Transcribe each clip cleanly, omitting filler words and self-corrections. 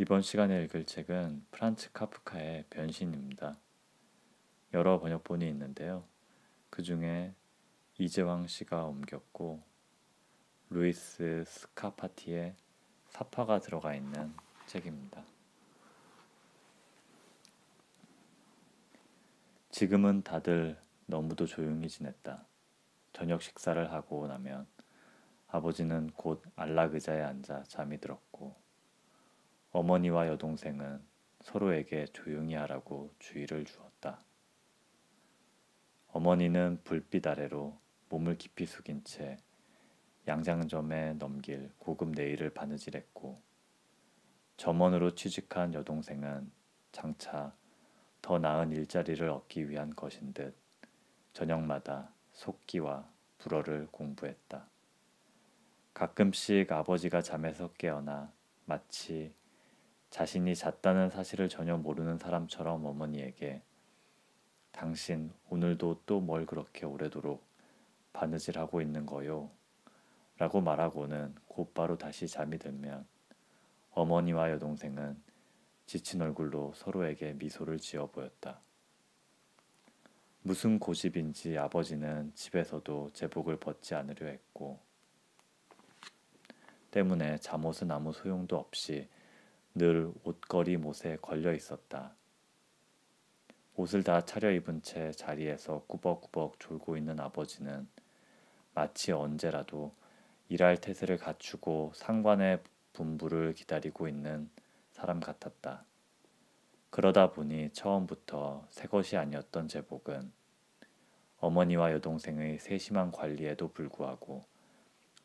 이번 시간에 읽을 책은 프란츠 카프카의 변신입니다. 여러 번역본이 있는데요. 그 중에 이재왕 씨가 옮겼고 루이스 스카파티의 사파가 들어가 있는 책입니다. 지금은 다들 너무도 조용히 지냈다. 저녁 식사를 하고 나면 아버지는 곧 안락 의자에 앉아 잠이 들었고 어머니와 여동생은 서로에게 조용히 하라고 주의를 주었다. 어머니는 불빛 아래로 몸을 깊이 숙인 채 양장점에 넘길 고급 네일을 바느질했고 점원으로 취직한 여동생은 장차 더 나은 일자리를 얻기 위한 것인 듯 저녁마다 속기와 불어를 공부했다. 가끔씩 아버지가 잠에서 깨어나 마치 자신이 잤다는 사실을 전혀 모르는 사람처럼 어머니에게 당신 오늘도 또 뭘 그렇게 오래도록 바느질하고 있는 거요? 라고 말하고는 곧바로 다시 잠이 들면 어머니와 여동생은 지친 얼굴로 서로에게 미소를 지어 보였다. 무슨 고집인지 아버지는 집에서도 제복을 벗지 않으려 했고 때문에 잠옷은 아무 소용도 없이 늘 옷걸이 못에 걸려 있었다. 옷을 다 차려입은 채 자리에서 꾸벅꾸벅 졸고 있는 아버지는 마치 언제라도 일할 태세를 갖추고 상관의 분부를 기다리고 있는 사람 같았다. 그러다 보니 처음부터 새 것이 아니었던 제복은 어머니와 여동생의 세심한 관리에도 불구하고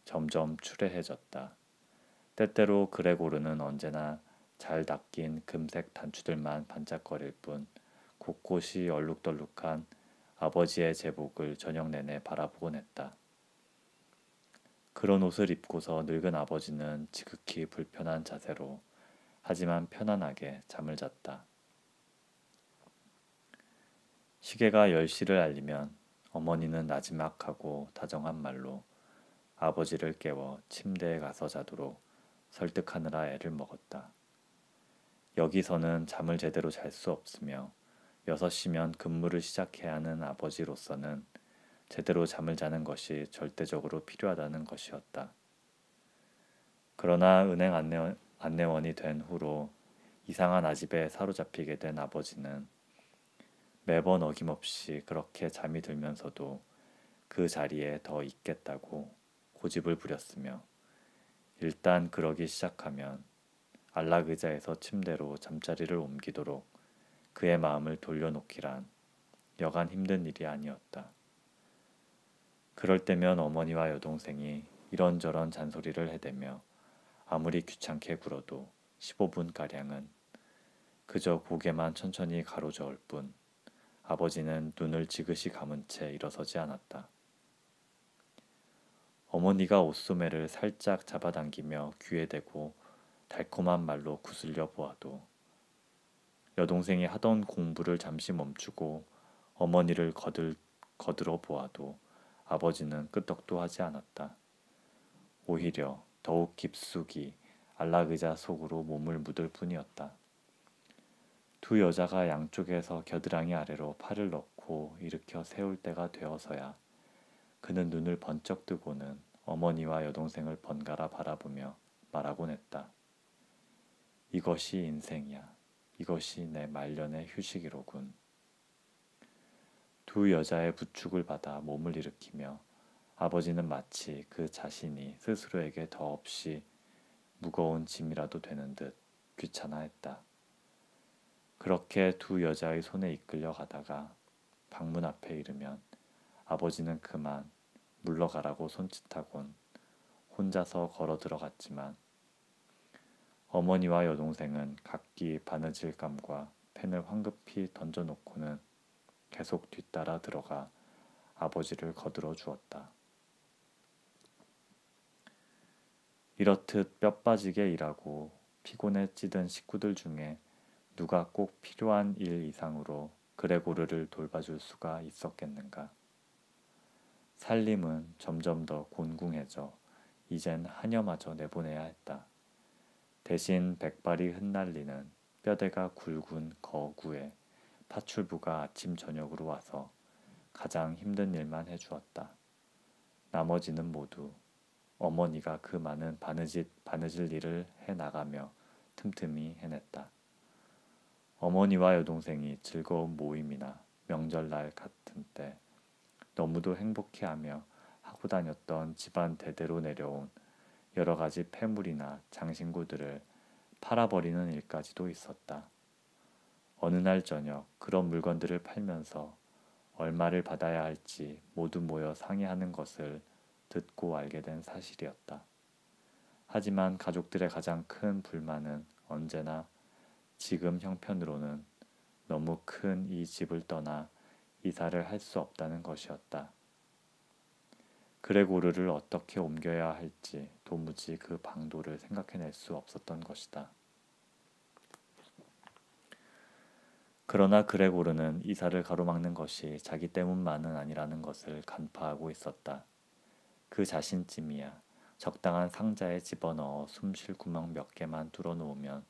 점점 추레해졌다. 때때로 그레고르는 언제나 잘 닦인 금색 단추들만 반짝거릴 뿐 곳곳이 얼룩덜룩한 아버지의 제복을 저녁 내내 바라보곤 했다. 그런 옷을 입고서 늙은 아버지는 지극히 불편한 자세로 하지만 편안하게 잠을 잤다. 시계가 10시를 알리면 어머니는 나지막하고 다정한 말로 아버지를 깨워 침대에 가서 자도록 설득하느라 애를 먹었다. 여기서는 잠을 제대로 잘 수 없으며 6시면 근무를 시작해야 하는 아버지로서는 제대로 잠을 자는 것이 절대적으로 필요하다는 것이었다. 그러나 은행 안내원이 된 후로 이상한 아집에 사로잡히게 된 아버지는 매번 어김없이 그렇게 잠이 들면서도 그 자리에 더 있겠다고 고집을 부렸으며 일단 그러기 시작하면 안락 의자에서 침대로 잠자리를 옮기도록 그의 마음을 돌려놓기란 여간 힘든 일이 아니었다. 그럴 때면 어머니와 여동생이 이런저런 잔소리를 해대며 아무리 귀찮게 굴어도 15분가량은 그저 고개만 천천히 가로저을 뿐 아버지는 눈을 지그시 감은 채 일어서지 않았다. 어머니가 옷소매를 살짝 잡아당기며 귀에 대고 달콤한 말로 구슬려 보아도 여동생이 하던 공부를 잠시 멈추고 어머니를 거들어 보아도 아버지는 끄떡도 하지 않았다. 오히려 더욱 깊숙이 안락의자 속으로 몸을 묻을 뿐이었다. 두 여자가 양쪽에서 겨드랑이 아래로 팔을 넣고 일으켜 세울 때가 되어서야 그는 눈을 번쩍 뜨고는 어머니와 여동생을 번갈아 바라보며 말하곤 했다. 이것이 인생이야. 이것이 내 말년의 휴식이로군. 두 여자의 부축을 받아 몸을 일으키며 아버지는 마치 그 자신이 스스로에게 더없이 무거운 짐이라도 되는 듯 귀찮아했다. 그렇게 두 여자의 손에 이끌려 가다가 방문 앞에 이르면 아버지는 그만 물러가라고 손짓하곤 혼자서 걸어 들어갔지만 어머니와 여동생은 각기 바느질감과 펜을 황급히 던져놓고는 계속 뒤따라 들어가 아버지를 거들어 주었다. 이렇듯 뼈 빠지게 일하고 피곤에 찌든 식구들 중에 누가 꼭 필요한 일 이상으로 그레고르를 돌봐줄 수가 있었겠는가. 살림은 점점 더 곤궁해져 이젠 하녀마저 내보내야 했다. 대신 백발이 흩날리는 뼈대가 굵은 거구에 파출부가 아침 저녁으로 와서 가장 힘든 일만 해주었다. 나머지는 모두 어머니가 그 많은 바느질 일을 해나가며 틈틈이 해냈다. 어머니와 여동생이 즐거운 모임이나 명절날 같은 때 너무도 행복해하며 하고 다녔던 집안 대대로 내려온 여러 가지 폐물이나 장신구들을 팔아버리는 일까지도 있었다. 어느 날 저녁 그런 물건들을 팔면서 얼마를 받아야 할지 모두 모여 상의하는 것을 듣고 알게 된 사실이었다. 하지만 가족들의 가장 큰 불만은 언제나 지금 형편으로는 너무 큰 이 집을 떠나 이사를 할 수 없다는 것이었다. 그레고르를 어떻게 옮겨야 할지 도무지 그 방도를 생각해낼 수 없었던 것이다. 그러나 그레고르는 이사를 가로막는 것이 자기 때문만은 아니라는 것을 간파하고 있었다. 그 자신쯤이야 적당한 상자에 집어넣어 숨 쉴 구멍 몇 개만 뚫어놓으면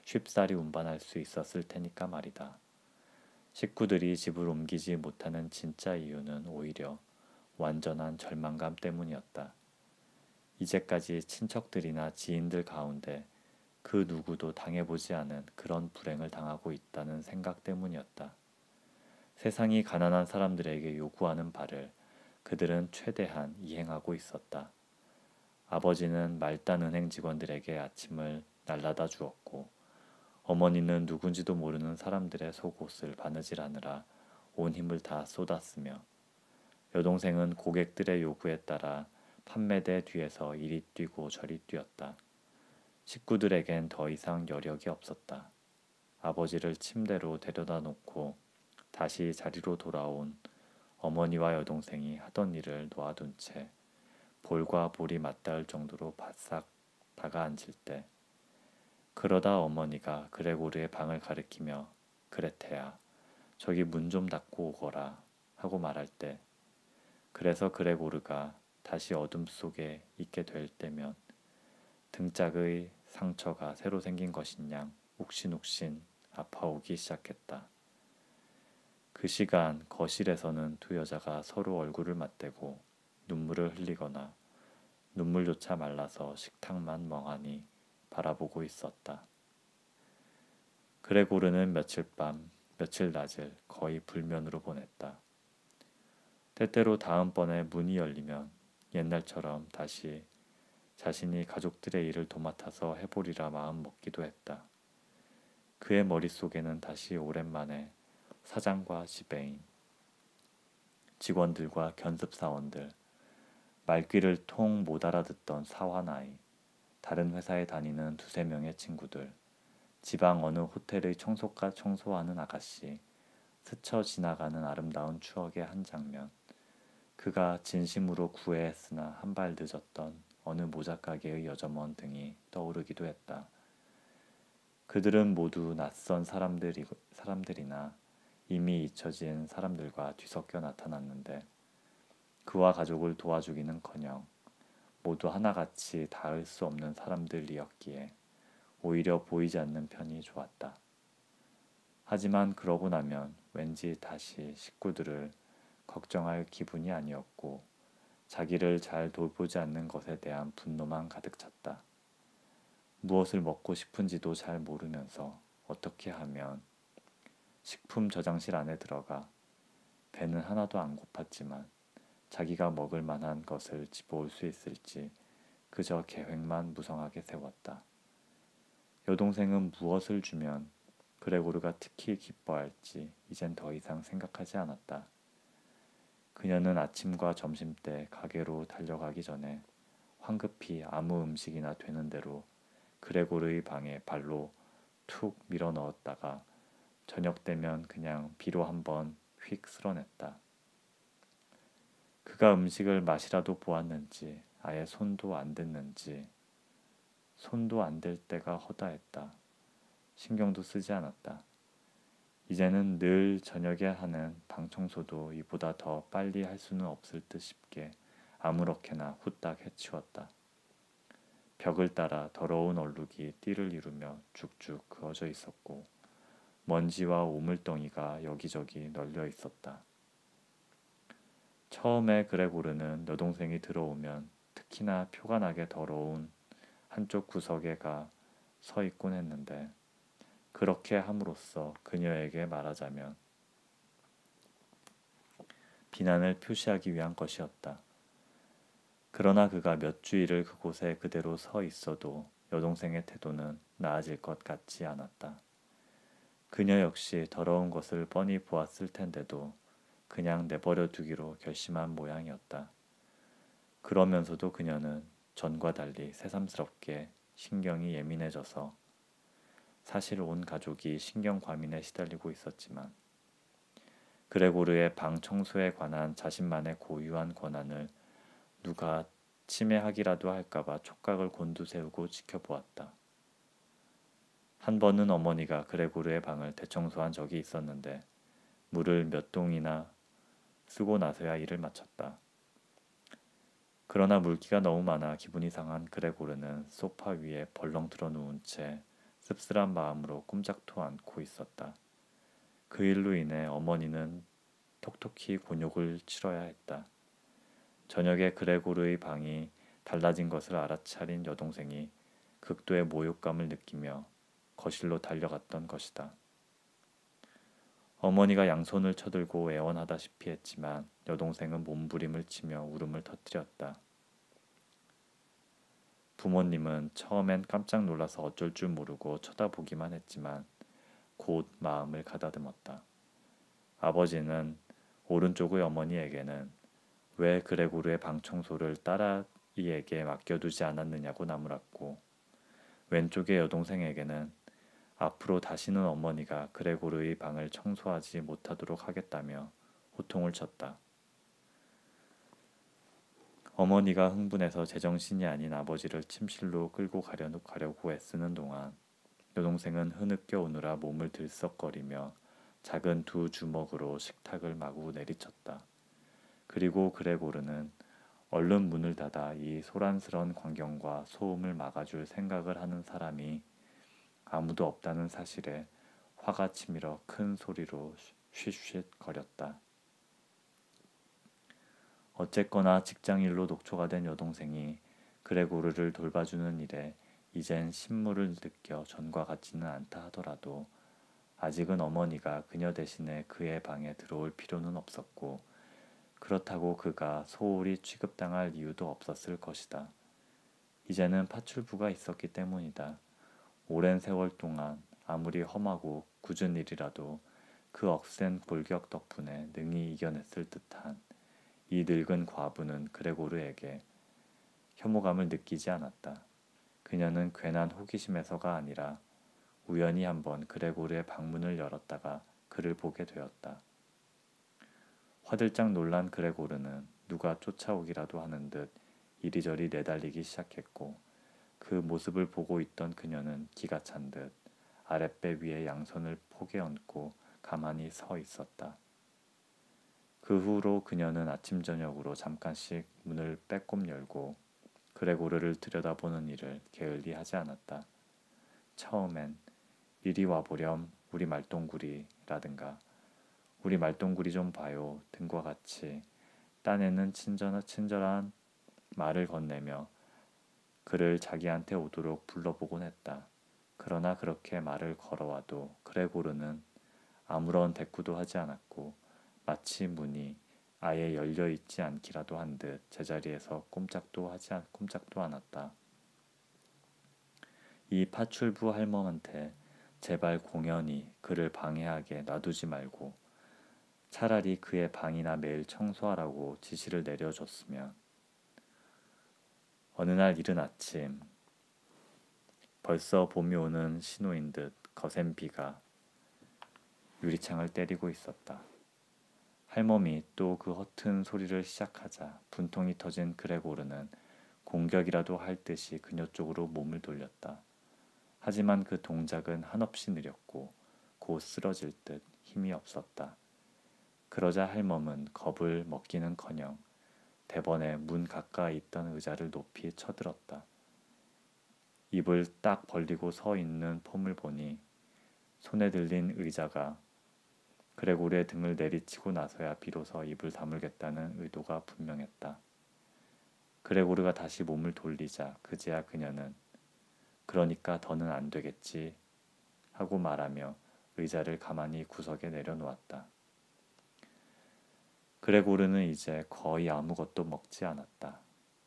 쉽사리 운반할 수 있었을 테니까 말이다. 식구들이 집을 옮기지 못하는 진짜 이유는 오히려 완전한 절망감 때문이었다. 이제까지 친척들이나 지인들 가운데 그 누구도 당해보지 않은 그런 불행을 당하고 있다는 생각 때문이었다. 세상이 가난한 사람들에게 요구하는 바를 그들은 최대한 이행하고 있었다. 아버지는 말단 은행 직원들에게 아침을 날라다 주었고 어머니는 누군지도 모르는 사람들의 속옷을 바느질하느라 온 힘을 다 쏟았으며 여동생은 고객들의 요구에 따라 판매대 뒤에서 이리 뛰고 저리 뛰었다. 식구들에겐 더 이상 여력이 없었다. 아버지를 침대로 데려다 놓고 다시 자리로 돌아온 어머니와 여동생이 하던 일을 놓아둔 채 볼과 볼이 맞닿을 정도로 바싹 다가앉을 때 그러다 어머니가 그레고르의 방을 가리키며 그레테야 저기 문 좀 닫고 오거라 하고 말할 때 그래서 그레고르가 다시 어둠 속에 있게 될 때면 등짝의 상처가 새로 생긴 것인 양 욱신욱신 아파오기 시작했다. 그 시간 거실에서는 두 여자가 서로 얼굴을 맞대고 눈물을 흘리거나 눈물조차 말라서 식탁만 멍하니 바라보고 있었다. 그레고르는 며칠 밤, 며칠 낮을 거의 불면으로 보냈다. 때때로 다음번에 문이 열리면 옛날처럼 다시 자신이 가족들의 일을 도맡아서 해보리라 마음 먹기도 했다. 그의 머릿속에는 다시 오랜만에 사장과 지배인, 직원들과 견습사원들, 말귀를 통 못 알아듣던 사환아이, 다른 회사에 다니는 두세 명의 친구들, 지방 어느 호텔의 청소가 청소하는 아가씨, 스쳐 지나가는 아름다운 추억의 한 장면, 그가 진심으로 구애했으나 한 발 늦었던 어느 모자가게의 여점원 등이 떠오르기도 했다. 그들은 모두 낯선 사람들이나 이미 잊혀진 사람들과 뒤섞여 나타났는데 그와 가족을 도와주기는커녕 모두 하나같이 닿을 수 없는 사람들이었기에 오히려 보이지 않는 편이 좋았다. 하지만 그러고 나면 왠지 다시 식구들을 걱정할 기분이 아니었고 자기를 잘 돌보지 않는 것에 대한 분노만 가득 찼다. 무엇을 먹고 싶은지도 잘 모르면서 어떻게 하면 식품 저장실 안에 들어가 배는 하나도 안 고팠지만 자기가 먹을 만한 것을 집어올 수 있을지 그저 계획만 무성하게 세웠다. 여동생은 무엇을 주면 그레고르가 특히 기뻐할지 이젠 더 이상 생각하지 않았다. 그녀는 아침과 점심때 가게로 달려가기 전에 황급히 아무 음식이나 되는 대로 그레고르의 방에 발로 툭 밀어 넣었다가 저녁 되면 그냥 비로 한번 휙 쓸어냈다. 그가 음식을 맛이라도 보았는지 아예 손도 안 댔는지 손도 안 댈 때가 허다했다. 신경도 쓰지 않았다. 이제는 늘 저녁에 하는 방 청소도 이보다 더 빨리 할 수는 없을 듯 싶게 아무렇게나 후딱 해치웠다. 벽을 따라 더러운 얼룩이 띠를 이루며 쭉쭉 그어져 있었고 먼지와 오물덩이가 여기저기 널려 있었다. 처음에 그레고르는 여동생이 들어오면 특히나 표가 나게 더러운 한쪽 구석에 가 서 있곤 했는데 그렇게 함으로써 그녀에게 말하자면 비난을 표시하기 위한 것이었다. 그러나 그가 몇 주일을 그곳에 그대로 서 있어도 여동생의 태도는 나아질 것 같지 않았다. 그녀 역시 더러운 것을 뻔히 보았을 텐데도 그냥 내버려 두기로 결심한 모양이었다. 그러면서도 그녀는 전과 달리 새삼스럽게 신경이 예민해져서 사실 온 가족이 신경 과민에 시달리고 있었지만 그레고르의 방 청소에 관한 자신만의 고유한 권한을 누가 침해하기라도 할까봐 촉각을 곤두세우고 지켜보았다. 한 번은 어머니가 그레고르의 방을 대청소한 적이 있었는데 물을 몇 동이나 쓰고 나서야 일을 마쳤다. 그러나 물기가 너무 많아 기분이 상한 그레고르는 소파 위에 벌렁 들어 누운 채 씁쓸한 마음으로 꼼짝도 않고 있었다. 그 일로 인해 어머니는 톡톡히 곤욕을 치러야 했다. 저녁에 그레고르의 방이 달라진 것을 알아차린 여동생이 극도의 모욕감을 느끼며 거실로 달려갔던 것이다. 어머니가 양손을 쳐들고 애원하다시피 했지만 여동생은 몸부림을 치며 울음을 터뜨렸다. 부모님은 처음엔 깜짝 놀라서 어쩔 줄 모르고 쳐다보기만 했지만 곧 마음을 가다듬었다. 아버지는 오른쪽의 어머니에게는 왜 그레고르의 방 청소를 딸아이에게 맡겨두지 않았느냐고 나무랐고 왼쪽의 여동생에게는 앞으로 다시는 어머니가 그레고르의 방을 청소하지 못하도록 하겠다며 호통을 쳤다. 어머니가 흥분해서 제정신이 아닌 아버지를 침실로 끌고 가려고 애쓰는 동안 여동생은 흐느껴 오느라 몸을 들썩거리며 작은 두 주먹으로 식탁을 마구 내리쳤다. 그리고 그레고르는 얼른 문을 닫아 이 소란스런 광경과 소음을 막아줄 생각을 하는 사람이 아무도 없다는 사실에 화가 치밀어 큰 소리로 쉿쉿거렸다. 어쨌거나 직장일로 녹초가 된 여동생이 그레고르를 돌봐주는 일에 이젠 신물을 느껴 전과 같지는 않다 하더라도 아직은 어머니가 그녀 대신에 그의 방에 들어올 필요는 없었고 그렇다고 그가 소홀히 취급당할 이유도 없었을 것이다. 이제는 파출부가 있었기 때문이다. 오랜 세월 동안 아무리 험하고 굳은 일이라도 그 억센 골격 덕분에 능히 이겨냈을 듯한 이 늙은 과부는 그레고르에게 혐오감을 느끼지 않았다. 그녀는 괜한 호기심에서가 아니라 우연히 한번 그레고르의 방문을 열었다가 그를 보게 되었다. 화들짝 놀란 그레고르는 누가 쫓아오기라도 하는 듯 이리저리 내달리기 시작했고 그 모습을 보고 있던 그녀는 기가 찬 듯 아랫배 위에 양손을 포개 얹고 가만히 서 있었다. 그 후로 그녀는 아침 저녁으로 잠깐씩 문을 빼꼼 열고 그레고르를 들여다보는 일을 게을리 하지 않았다. 처음엔 이리 와보렴 우리 말똥구리라든가 우리 말똥구리 좀 봐요 등과 같이 딴에는 친절한 말을 건네며 그를 자기한테 오도록 불러보곤 했다. 그러나 그렇게 말을 걸어와도 그레고르는 아무런 대꾸도 하지 않았고 마치 문이 아예 열려 있지 않기라도 한 듯 제자리에서 꼼짝도 않았다. 이 파출부 할멈한테 제발 공연히 그를 방해하게 놔두지 말고 차라리 그의 방이나 매일 청소하라고 지시를 내려줬으면. 어느 날 이른 아침 벌써 봄이 오는 신호인 듯 거센 비가 유리창을 때리고 있었다. 할멈이 또 그 허튼 소리를 시작하자 분통이 터진 그레고르는 공격이라도 할 듯이 그녀 쪽으로 몸을 돌렸다. 하지만 그 동작은 한없이 느렸고 곧 쓰러질 듯 힘이 없었다. 그러자 할멈은 겁을 먹기는커녕 대번에 문 가까이 있던 의자를 높이 쳐들었다. 입을 딱 벌리고 서 있는 폼을 보니 손에 들린 의자가 그레고르의 등을 내리치고 나서야 비로소 입을 다물겠다는 의도가 분명했다. 그레고르가 다시 몸을 돌리자 그제야 그녀는 그러니까 더는 안 되겠지 하고 말하며 의자를 가만히 구석에 내려놓았다. 그레고르는 이제 거의 아무것도 먹지 않았다.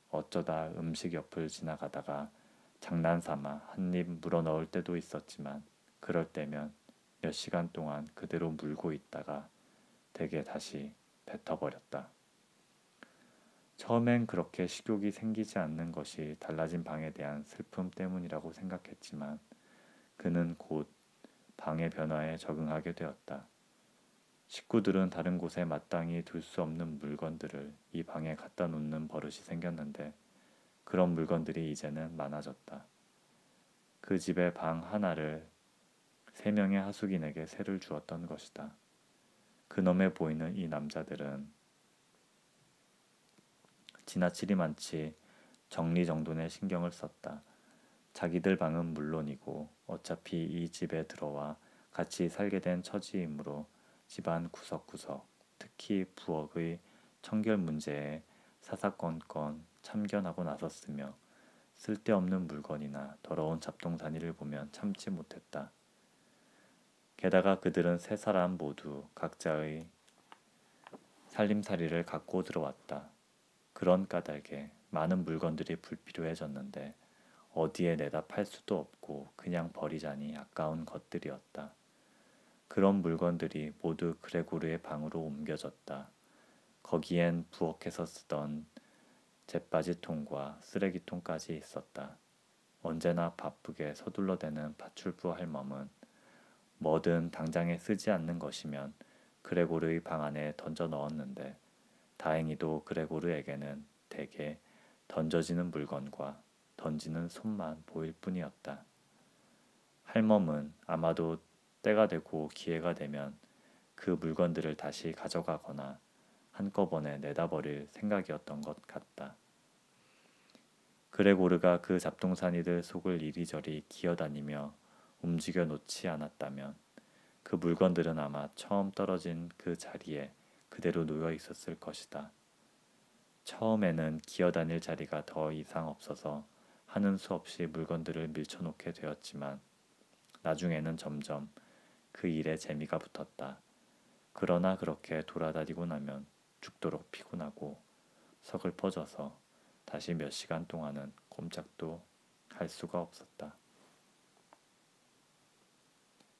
어쩌다 음식 옆을 지나가다가 장난삼아 한 입 물어넣을 때도 있었지만 그럴 때면 몇 시간 동안 그대로 물고 있다가 대개 다시 뱉어버렸다. 처음엔 그렇게 식욕이 생기지 않는 것이 달라진 방에 대한 슬픔 때문이라고 생각했지만 그는 곧 방의 변화에 적응하게 되었다. 식구들은 다른 곳에 마땅히 둘 수 없는 물건들을 이 방에 갖다 놓는 버릇이 생겼는데 그런 물건들이 이제는 많아졌다. 그 집의 방 하나를 3명의 하숙인에게 세를 주었던 것이다. 그놈에 보이는 이 남자들은 지나치리 많지 정리정돈에 신경을 썼다. 자기들 방은 물론이고 어차피 이 집에 들어와 같이 살게 된 처지이므로 집안 구석구석, 특히 부엌의 청결 문제에 사사건건 참견하고 나섰으며 쓸데없는 물건이나 더러운 잡동사니를 보면 참지 못했다. 게다가 그들은 3사람 모두 각자의 살림살이를 갖고 들어왔다. 그런 까닭에 많은 물건들이 불필요해졌는데 어디에 내다 팔 수도 없고 그냥 버리자니 아까운 것들이었다. 그런 물건들이 모두 그레고르의 방으로 옮겨졌다. 거기엔 부엌에서 쓰던 잿바지통과 쓰레기통까지 있었다. 언제나 바쁘게 서둘러대는 파출부 할멈은 뭐든 당장에 쓰지 않는 것이면 그레고르의 방 안에 던져 넣었는데 다행히도 그레고르에게는 대개 던져지는 물건과 던지는 손만 보일 뿐이었다. 할멈은 아마도 때가 되고 기회가 되면 그 물건들을 다시 가져가거나 한꺼번에 내다버릴 생각이었던 것 같다. 그레고르가 그 잡동사니들 속을 이리저리 기어다니며 움직여 놓지 않았다면 그 물건들은 아마 처음 떨어진 그 자리에 그대로 놓여 있었을 것이다. 처음에는 기어다닐 자리가 더 이상 없어서 하는 수 없이 물건들을 밀쳐놓게 되었지만 나중에는 점점 그 일에 재미가 붙었다. 그러나 그렇게 돌아다니고 나면 죽도록 피곤하고 서글퍼져서 다시 몇 시간 동안은 꼼짝도 할 수가 없었다.